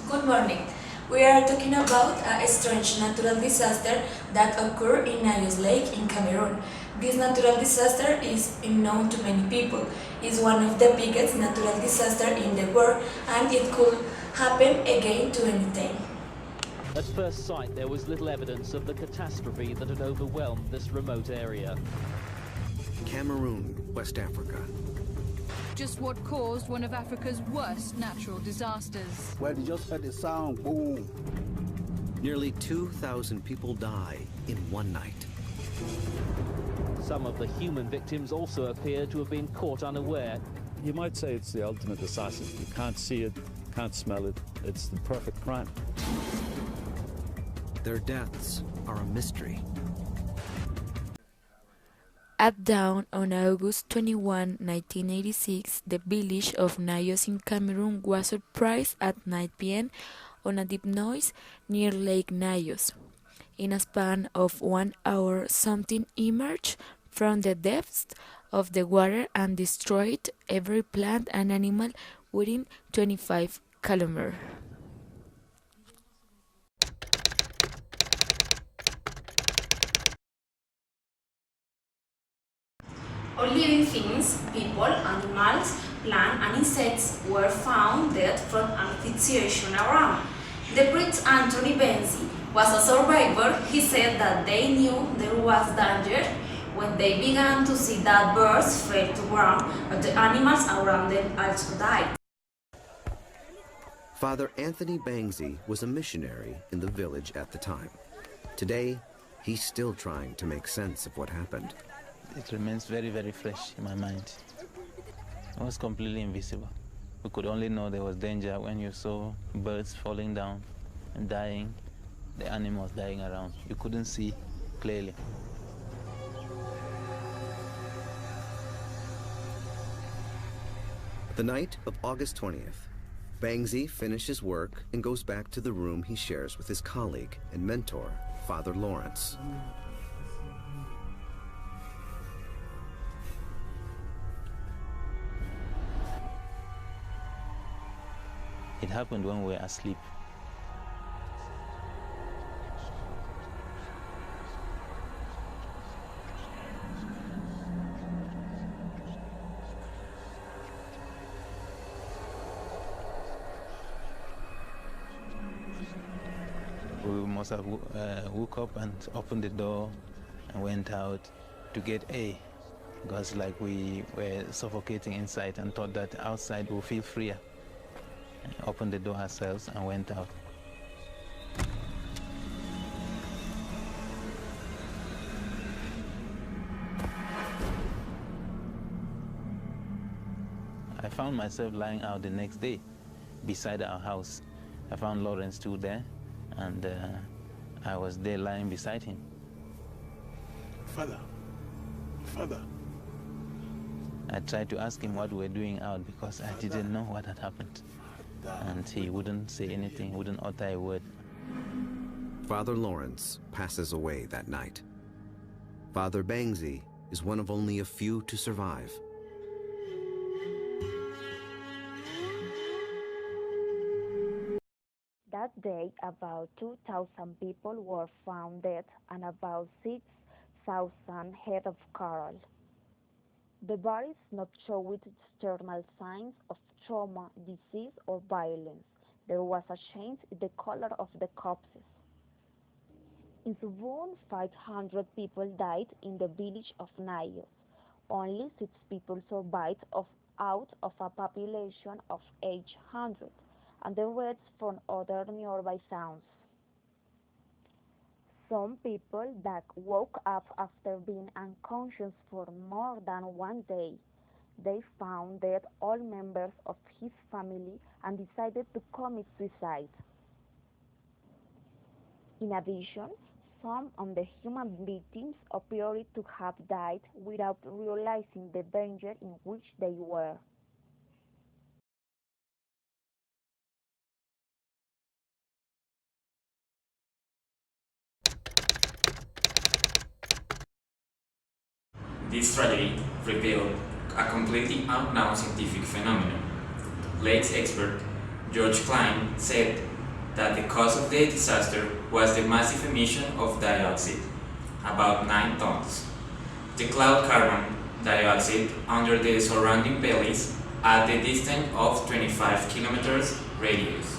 Good morning. We are talking about a strange natural disaster that occurred in Nayos Lake in Cameroon. This natural disaster is unknown to many people. It's one of the biggest natural disasters in the world and it could happen again to anything. At first sight, there was little evidence of the catastrophe that had overwhelmed this remote area. Cameroon, West Africa. Just what caused one of Africa's worst natural disasters. Well, you just heard the sound, boom. Nearly 2,000 people die in one night. Some of the human victims also appear to have been caught unaware. You might say it's the ultimate disaster. You can't see it, can't smell it. It's the perfect crime. Their deaths are a mystery. At dawn on August 21, 1986, the village of Nayos in Cameroon was surprised at 9 p.m. on a deep noise near Lake Nayos. In a span of 1 hour, something emerged from the depths of the water and destroyed every plant and animal within 25 kilometers. All living things, people, animals, plants and insects were found dead from asphyxiation around. The Prince Anthony Benzi was a survivor. He said that they knew there was danger when they began to see that birds fell to ground, but the animals around them also died. Father Anthony Bangzi was a missionary in the village at the time. Today, he's still trying to make sense of what happened. It remains very, very fresh in my mind. It was completely invisible. We could only know there was danger when you saw birds falling down and dying, the animals dying around. You couldn't see clearly. The night of August 20th, Bangzi finishes work and goes back to the room he shares with his colleague and mentor, Father Lawrence. It happened when we were asleep. We must have woke up and opened the door and went out to get air, because like we were suffocating inside and thought that outside we'll feel freer. Opened the door ourselves and went out. I found myself lying out the next day beside our house. I found Lawrence too there, and I was there lying beside him. Father. I tried to ask him what we were doing out because I didn't know what had happened. And he wouldn't say anything, wouldn't utter a word. Father Lawrence passes away that night. Father Bangzi is one of only a few to survive. That day, about 2,000 people were found dead and about 6,000 head of cattle. The bodies not showed external signs of trauma, disease, or violence. There was a change in the color of the corpses. In Subun, 500 people died in the village of Nayos. Only 6 people survived out of a population of 800, and the rest from other nearby towns. Some people that woke up after being unconscious for more than 1 day. They found dead all members of his family and decided to commit suicide. In addition, some of the human victims appeared to have died without realizing the danger in which they were. This tragedy revealed a completely unknown scientific phenomenon. Lakes expert George Klein said that the cause of the disaster was the massive emission of dioxide, about 9 tons. The cloud carbon dioxide under the surrounding valleys at the distance of 25 kilometers radius.